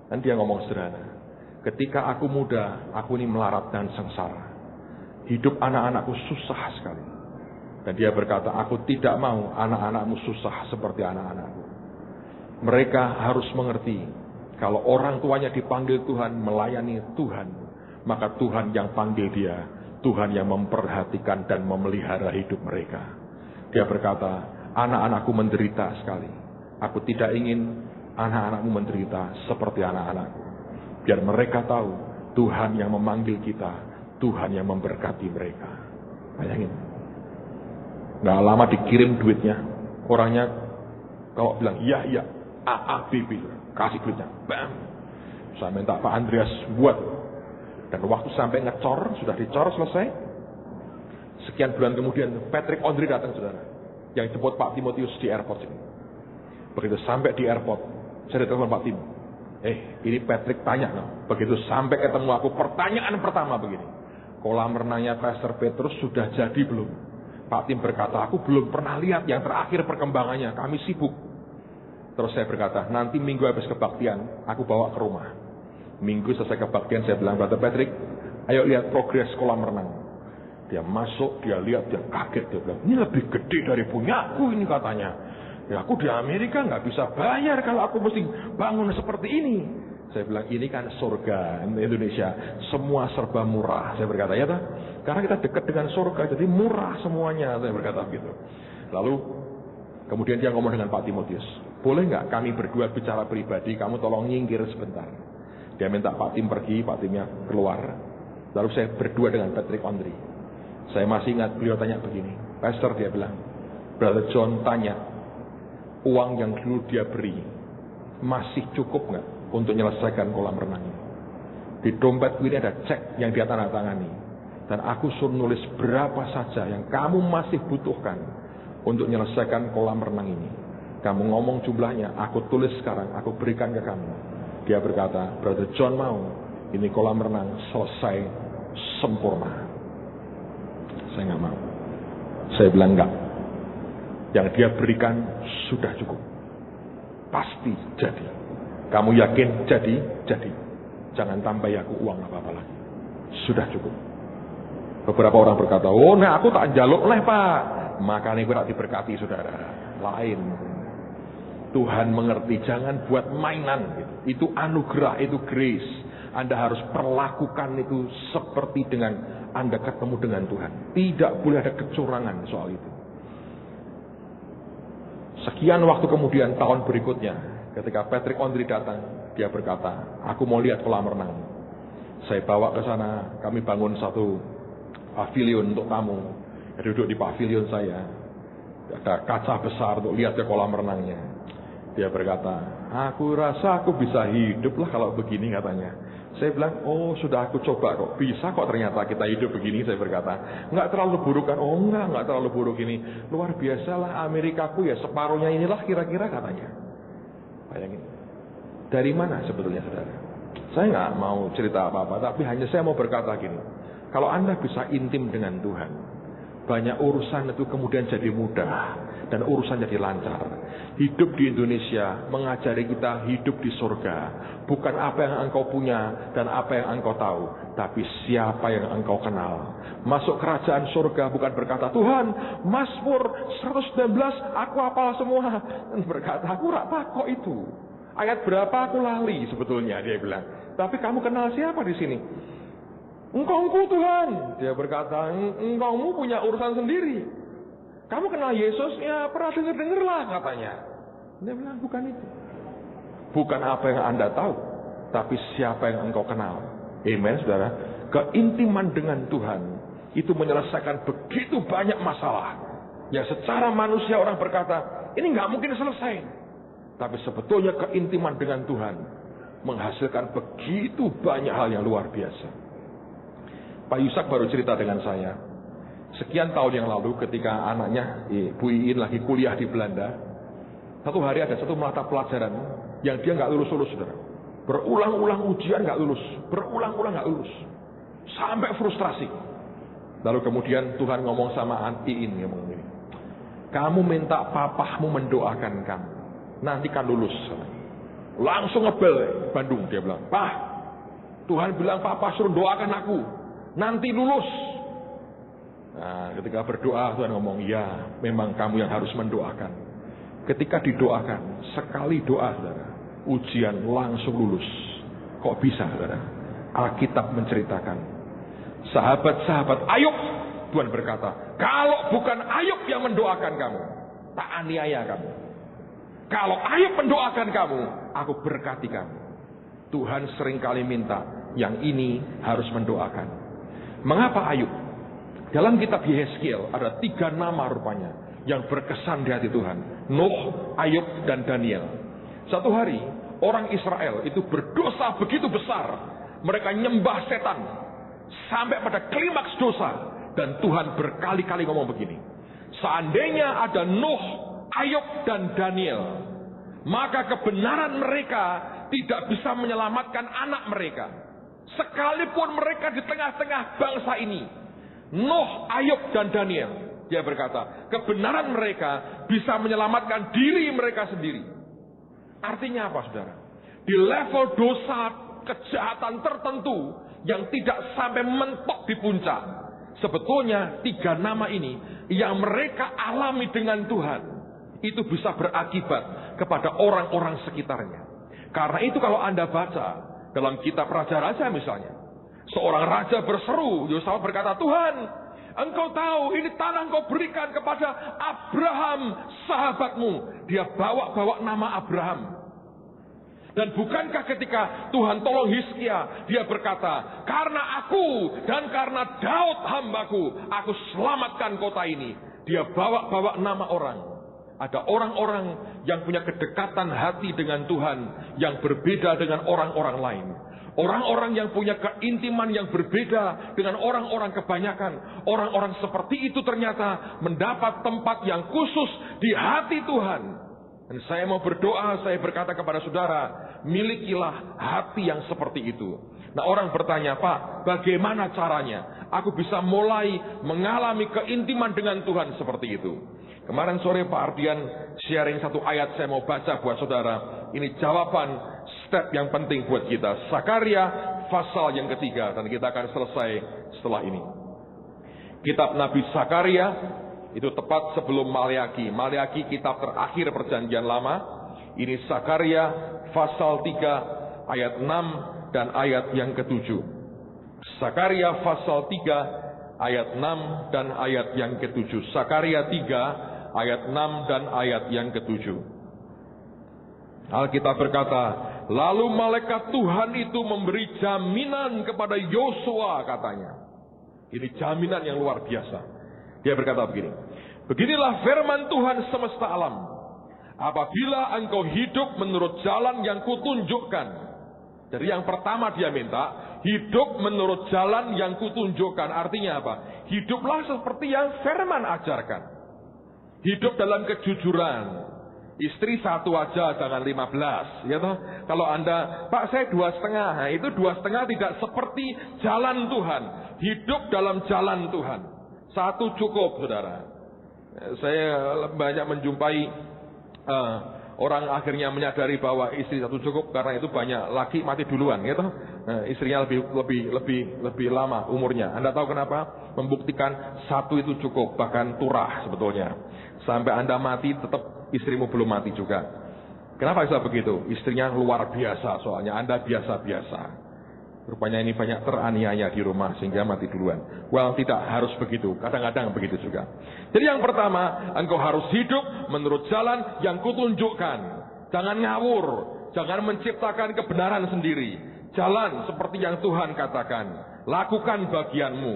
Dan dia ngomong sederhana. Ketika aku muda, aku ini melarat dan sengsara. Hidup anak-anakku susah sekali. Dan dia berkata, aku tidak mau anak-anakmu susah seperti anak-anakku. Mereka harus mengerti, kalau orang tuanya dipanggil Tuhan, melayani Tuhan, maka Tuhan yang panggil dia, Tuhan yang memperhatikan dan memelihara hidup mereka. Dia berkata, anak-anakku menderita sekali. Aku tidak ingin anak-anakmu menderita seperti anak-anakku. Biar mereka tahu, Tuhan yang memanggil kita, Tuhan yang memberkati mereka. Bayangin. Nggak lama dikirim duitnya. Orangnya, kalau bilang, iya, AABB. Kasih duitnya, bam. Saya minta Pak Andreas buat. Dan waktu sampai ngecor, sudah dicor selesai. Sekian bulan kemudian, Patrick Ondri datang, saudara. Yang jemput Pak Timotius di airport ini. Begitu sampai di airport, saya ditelepon Pak Tim. Ini Patrick tanya. No. Begitu sampai ketemu aku, pertanyaan pertama begini. Kolam renangnya Pastor Petrus sudah jadi belum? Pak Tim berkata, aku belum pernah lihat yang terakhir perkembangannya. Kami sibuk. Terus saya berkata, nanti minggu habis kebaktian, aku bawa ke rumah. Minggu selesai kebaktian, saya bilang, Brother Patrick, ayo lihat progres kolam renang. Dia masuk, dia lihat, dia kaget. Dia bilang, ini lebih gede dari punyaku ini katanya. Ya aku di Amerika nggak bisa bayar kalau aku mesti bangun seperti ini. Saya bilang, ini kan surga Indonesia. Semua serba murah. Saya berkata, ya tak? Karena kita dekat dengan surga, jadi murah semuanya. Saya berkata begitu. Lalu Kemudian dia ngomong dengan Pak Timotius, boleh nggak kami berdua bicara pribadi, kamu tolong nyingkir sebentar. Dia minta Pak Tim pergi, Pak Timnya keluar. Lalu saya berdua dengan Patrick Ondry. Saya masih ingat beliau tanya begini, Pastor, dia bilang, Brother John tanya, uang yang dulu dia beri masih cukup nggak untuk menyelesaikan kolam renang ini? Di dompet ini ada cek yang dia tanda tangani, dan aku suruh nulis berapa saja yang kamu masih butuhkan untuk menyelesaikan kolam renang ini. Kamu ngomong jumlahnya, aku tulis sekarang, aku berikan ke kamu. Dia berkata, Brother John mau ini kolam renang selesai sempurna. Saya nggak mau. Saya bilang enggak. Yang dia berikan sudah cukup. Pasti jadi. Kamu yakin jadi? Jadi. Jangan tambah aku uang apa-apa lagi. Sudah cukup. Beberapa orang berkata, oh nah aku tak jaluk leh Pak. Makanya aku tak diberkati saudara. Lain. Tuhan mengerti, jangan buat mainan. Itu anugerah, itu grace. Anda harus perlakukan itu seperti dengan Anda ketemu dengan Tuhan. Tidak boleh ada kecurangan soal itu. Sekian waktu kemudian, tahun berikutnya, ketika Patrick Ondry datang, dia berkata, aku mau lihat kolam renang. Saya bawa ke sana, kami bangun satu pavilion untuk tamu. Duduk di pavilion saya, ada kaca besar untuk lihat ke kolam renangnya. Dia berkata, aku rasa aku bisa hidup lah kalau begini, katanya. Saya bilang, oh sudah aku coba kok, bisa kok ternyata kita hidup begini. Saya berkata, nggak terlalu buruk kan? Oh nggak terlalu buruk ini, luar biasa lah Amerikaku ya, separuhnya inilah kira-kira, katanya. Bayangin, dari mana sebetulnya saudara? Saya nggak mau cerita apa-apa, tapi hanya saya mau berkata gini, kalau Anda bisa intim dengan Tuhan, banyak urusan itu kemudian jadi mudah dan urusan jadi lancar. Hidup di Indonesia mengajari kita hidup di surga. Bukan apa yang engkau punya dan apa yang engkau tahu, tapi siapa yang engkau kenal. Masuk kerajaan surga bukan berkata, Tuhan, Mazmur 119 aku hafal semua. Dan berkata, aku tak kok itu. Ayat berapa aku lali sebetulnya, dia bilang. Tapi kamu kenal siapa di sini? Engkauku Tuhan. Dia berkata, engkaumu punya urusan sendiri. Kamu kenal Yesus? Ya pernah dengar lah katanya. Dia bilang bukan itu. Bukan apa yang Anda tahu, tapi siapa yang engkau kenal. Amen, saudara. Keintiman dengan Tuhan itu menyelesaikan begitu banyak masalah yang secara manusia orang berkata, ini nggak mungkin selesai. Tapi sebetulnya keintiman dengan Tuhan menghasilkan begitu banyak hal yang luar biasa. Pak Yusak baru cerita dengan saya, sekian tahun yang lalu ketika anaknya Bu Iin lagi kuliah di Belanda, satu hari ada satu mata pelajaran yang dia nggak lulus, saudara. Berulang-ulang ujian nggak lulus, berulang-ulang nggak lulus, sampai frustrasi. Lalu kemudian Tuhan ngomong sama Iin, ngomong ini, kamu minta papahmu mendoakan kamu, nanti kan lulus. Langsung ngebel Bandung, dia bilang, Pak, Tuhan bilang papa suruh doakan aku, nanti lulus. Nah, ketika berdoa Tuhan ngomong, ya memang kamu yang harus mendoakan. Ketika didoakan, sekali doa saudara, ujian langsung lulus. Kok bisa saudara? Alkitab menceritakan, sahabat-sahabat Ayub, Tuhan berkata, kalau bukan Ayub yang mendoakan kamu, tak aniaya kamu. Kalau Ayub mendoakan kamu, aku berkati kamu. Tuhan seringkali minta, yang ini harus mendoakan. Mengapa Ayub? Dalam kitab Yehezkiel ada 3 nama rupanya yang berkesan di hati Tuhan. Nuh, Ayub, dan Daniel. Satu hari, orang Israel itu berdosa begitu besar. Mereka nyembah setan sampai pada klimaks dosa. Dan Tuhan berkali-kali ngomong begini, seandainya ada Nuh, Ayub, dan Daniel, maka kebenaran mereka tidak bisa menyelamatkan anak mereka. Sekalipun mereka di tengah-tengah bangsa ini, Nuh, Ayub, dan Daniel, dia berkata, kebenaran mereka bisa menyelamatkan diri mereka sendiri. Artinya apa saudara? Di level dosa, kejahatan tertentu yang tidak sampai mentok di puncak, sebetulnya 3 nama ini yang mereka alami dengan Tuhan, itu bisa berakibat kepada orang-orang sekitarnya. Karena itu kalau Anda baca dalam kitab Raja-Raja misalnya, seorang raja berseru, Yosafat berkata, Tuhan, Engkau tahu ini tanah engkau berikan kepada Abraham sahabatmu. Dia bawa nama Abraham. Dan bukankah ketika Tuhan tolong Hizkia, dia berkata, karena aku dan karena Daud hambaku, aku selamatkan kota ini. Dia bawa nama orang. Ada orang-orang yang punya kedekatan hati dengan Tuhan yang berbeda dengan orang-orang lain. Orang-orang yang punya keintiman yang berbeda dengan orang-orang kebanyakan. Orang-orang seperti itu ternyata mendapat tempat yang khusus di hati Tuhan. Dan saya mau berdoa, saya berkata kepada saudara, milikilah hati yang seperti itu. Nah, orang bertanya, Pak, bagaimana caranya? Aku bisa mulai mengalami keintiman dengan Tuhan seperti itu. Kemarin sore Pak Ardian sharing satu ayat, saya mau baca buat saudara. Ini jawaban step yang penting buat kita. Sakaria pasal yang ketiga, dan kita akan selesai setelah ini. Kitab Nabi Sakaria, itu tepat sebelum Maleaki. Maleaki kitab terakhir perjanjian lama. Ini Sakaria pasal 3 ayat 6 dan ayat yang ke-7. Sakaria pasal 3 ayat 6 dan ayat yang ke-7. Sakaria 3 ayat 6 dan ayat yang ke-7. Alkitab berkata, lalu malaikat Tuhan itu memberi jaminan kepada Yosua, katanya. Ini jaminan yang luar biasa. Dia berkata begini, beginilah firman Tuhan semesta alam. Apabila engkau hidup menurut jalan yang kutunjukkan. Jadi yang pertama dia minta, hidup menurut jalan yang kutunjukkan. Artinya apa? Hiduplah seperti yang firman ajarkan. Hidup dalam kejujuran. Istri satu aja, jangan 15. Ya toh? Kalau Anda, Pak saya 2,5. Nah, itu 2,5 tidak seperti jalan Tuhan. Hidup dalam jalan Tuhan. Satu cukup, saudara. Saya banyak menjumpai orang akhirnya menyadari bahwa istri satu cukup karena itu banyak laki mati duluan, gitu. Istrinya lebih lama umurnya. Anda tahu kenapa? Membuktikan satu itu cukup, bahkan turah sebetulnya. Sampai Anda mati tetap istrimu belum mati juga. Kenapa bisa begitu? Istrinya luar biasa soalnya, Anda biasa-biasa. Rupanya ini banyak teraniaya di rumah sehingga mati duluan. Well, tidak harus begitu. Kadang-kadang begitu juga. Jadi yang pertama, engkau harus hidup menurut jalan yang kutunjukkan. Jangan ngawur. Jangan menciptakan kebenaran sendiri. Jalan seperti yang Tuhan katakan. Lakukan bagianmu.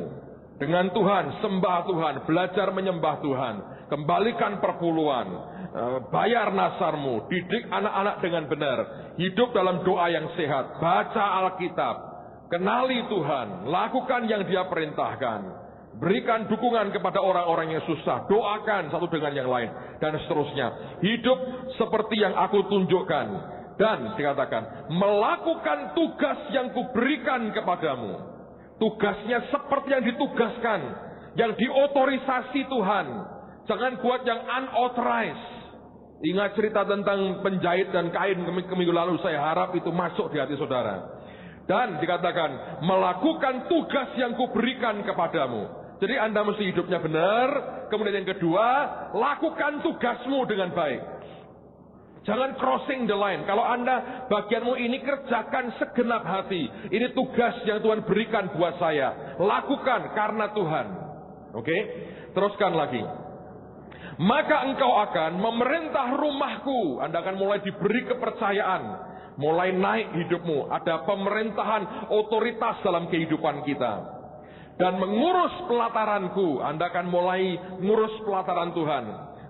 Dengan Tuhan, sembah Tuhan. Belajar menyembah Tuhan. Kembalikan perpuluhan. Bayar nasarmu. Didik anak-anak dengan benar. Hidup dalam doa yang sehat. Baca Alkitab. Kenali Tuhan, lakukan yang Dia perintahkan. Berikan dukungan kepada orang-orang yang susah. Doakan satu dengan yang lain. Dan seterusnya. Hidup seperti yang aku tunjukkan. Dan dikatakan, melakukan tugas yang kuberikan kepadamu. Tugasnya seperti yang ditugaskan. Yang diotorisasi Tuhan. Jangan buat yang unauthorized. Ingat cerita tentang penjahit dan kain minggu lalu. Saya harap itu masuk di hati saudara. Dan dikatakan, melakukan tugas yang kuberikan kepadamu. Jadi Anda mesti hidupnya benar. Kemudian yang kedua, lakukan tugasmu dengan baik. Jangan crossing the line. Kalau Anda bagianmu ini kerjakan segenap hati. Ini tugas yang Tuhan berikan buat saya. Lakukan karena Tuhan. Oke? Teruskan lagi. Maka engkau akan memerintah rumahku. Anda akan mulai diberi kepercayaan. Mulai naik hidupmu. Ada pemerintahan otoritas dalam kehidupan kita. Dan mengurus pelataranku. Anda akan mulai mengurus pelataran Tuhan.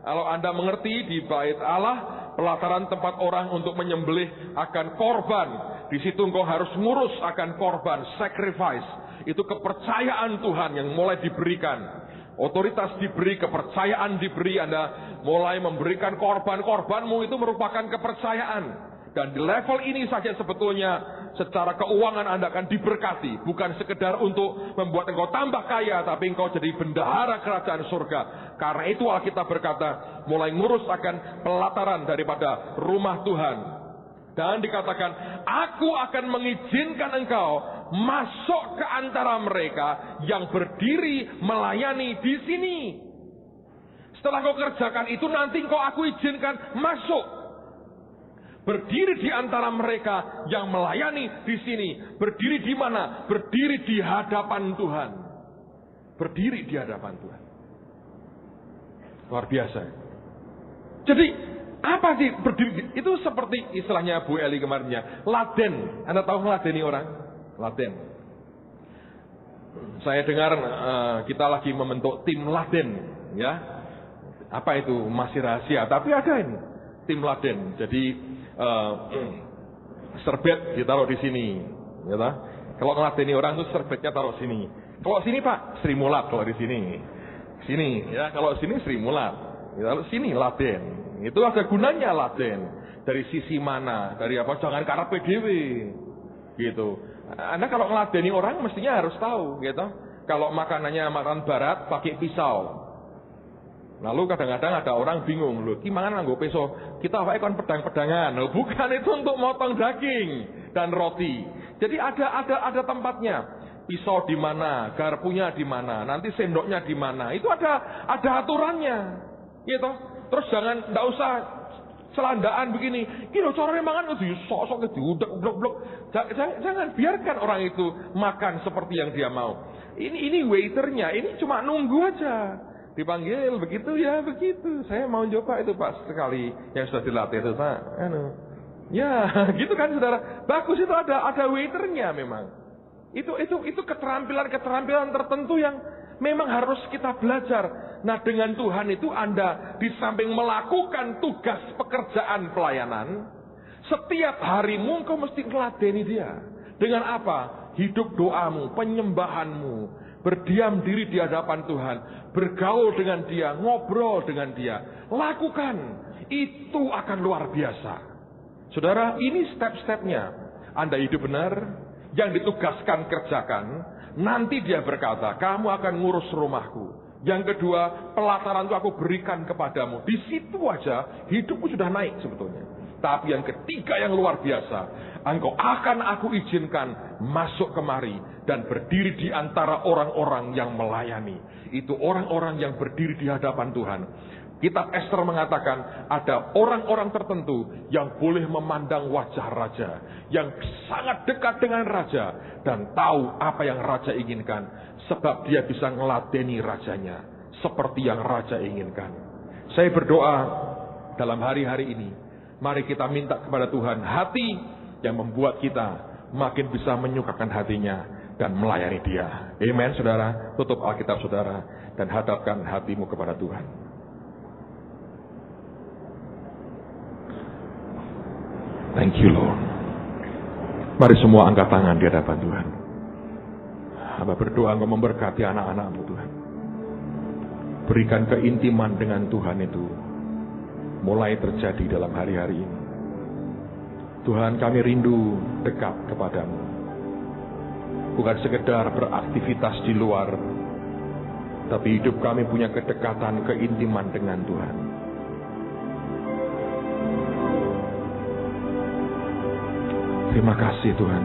Kalau Anda mengerti di bait Allah, pelataran tempat orang untuk menyembelih akan korban. Di situ engkau harus ngurus akan korban, sacrifice. Itu kepercayaan Tuhan yang mulai diberikan. Otoritas diberi, kepercayaan diberi. Anda mulai memberikan korban-korbanmu, itu merupakan kepercayaan. Dan di level ini saja sebetulnya secara keuangan Anda akan diberkati. Bukan sekedar untuk membuat engkau tambah kaya, tapi engkau jadi bendahara kerajaan surga. Karena itu Alkitab berkata, mulai ngurus akan pelataran daripada rumah Tuhan. Dan dikatakan, aku akan mengizinkan engkau masuk ke antara mereka yang berdiri melayani di sini. Setelah kau kerjakan itu, nanti aku izinkan masuk. Berdiri di antara mereka yang melayani di sini. Berdiri di mana? Berdiri di hadapan Tuhan. berdiri di hadapan Tuhan. Luar biasa. Jadi, apa sih berdiri? Itu seperti istilahnya Bu Eli kemarinnya, laden. Anda tahu meladeni orang? Laden. Saya dengar kita lagi membentuk tim laden, ya. Apa itu? Masih rahasia, tapi ada ini tim laden. Jadi serbet ditaruh di sini, ya. Kalau ngeladeni orang itu serbetnya taruh sini. Kalau sini Pak, Sri Mulat kalau di sini. Sini, ya. Kalau sini Sri Mulat. Lalu sini laden. Itu ada gunanya laden. Dari sisi mana? Dari apa? Jangan karena PDW. Gitu. Anda kalau ngeladeni orang mestinya harus tahu, gitu. Kalau makanannya makan barat pakai pisau. Lalu kadang-kadang ada orang bingung, loh, gimana nganggo pisau? Kita pakai kon pedang-pedangan. Loh, bukan, itu untuk motong daging dan roti. Jadi ada tempatnya. Pisau di mana, garpunya di mana, nanti sendoknya di mana. Itu ada aturannya. Gitu. Terus enggak usah celandaan begini. Kira caranya makan itu sok-sok diudek blok-blok. Jangan biarkan orang itu makan seperti yang dia mau. Ini waiternya, ini cuma nunggu aja. Dipanggil begitu ya begitu. Saya mau coba itu Pak sekali yang sudah dilatih itu Pak. Ya, gitu kan Saudara. Bagus itu ada waiternya memang. Itu keterampilan tertentu yang memang harus kita belajar. Nah, dengan Tuhan itu Anda di samping melakukan tugas pekerjaan pelayanan, setiap harimu engkau mesti meladeni dia. Dengan apa? Hidup doamu, penyembahanmu, berdiam diri di hadapan Tuhan, bergaul dengan dia, ngobrol dengan dia. Lakukan. Itu akan luar biasa. Saudara, ini step-stepnya. Anda hidup benar, yang ditugaskan kerjakan. Nanti dia berkata, kamu akan ngurus rumahku. Yang kedua, pelataran itu aku berikan kepadamu. Di situ aja hidupmu sudah naik sebetulnya. Tapi yang ketiga yang luar biasa, engkau akan aku izinkan masuk kemari dan berdiri di antara orang-orang yang melayani. Itu orang-orang yang berdiri di hadapan Tuhan. Kitab Ester mengatakan ada orang-orang tertentu yang boleh memandang wajah raja, yang sangat dekat dengan raja dan tahu apa yang raja inginkan. Sebab dia bisa ngeladeni rajanya seperti yang raja inginkan. Saya berdoa dalam hari-hari ini, mari kita minta kepada Tuhan hati yang membuat kita makin bisa menyukakan hatinya dan melayani dia. Amen, saudara. Tutup Alkitab saudara dan hadapkan hatimu kepada Tuhan. Thank you Lord. Mari semua angkat tangan di hadapan Tuhan. Hamba berdoa engkau memberkati anak-anakmu Tuhan. Berikan keintiman dengan Tuhan itu mulai terjadi dalam hari-hari ini. Tuhan, kami rindu dekat kepadamu. Bukan sekedar beraktivitas di luar, tapi hidup kami punya kedekatan, keintiman dengan Tuhan. Terima kasih Tuhan.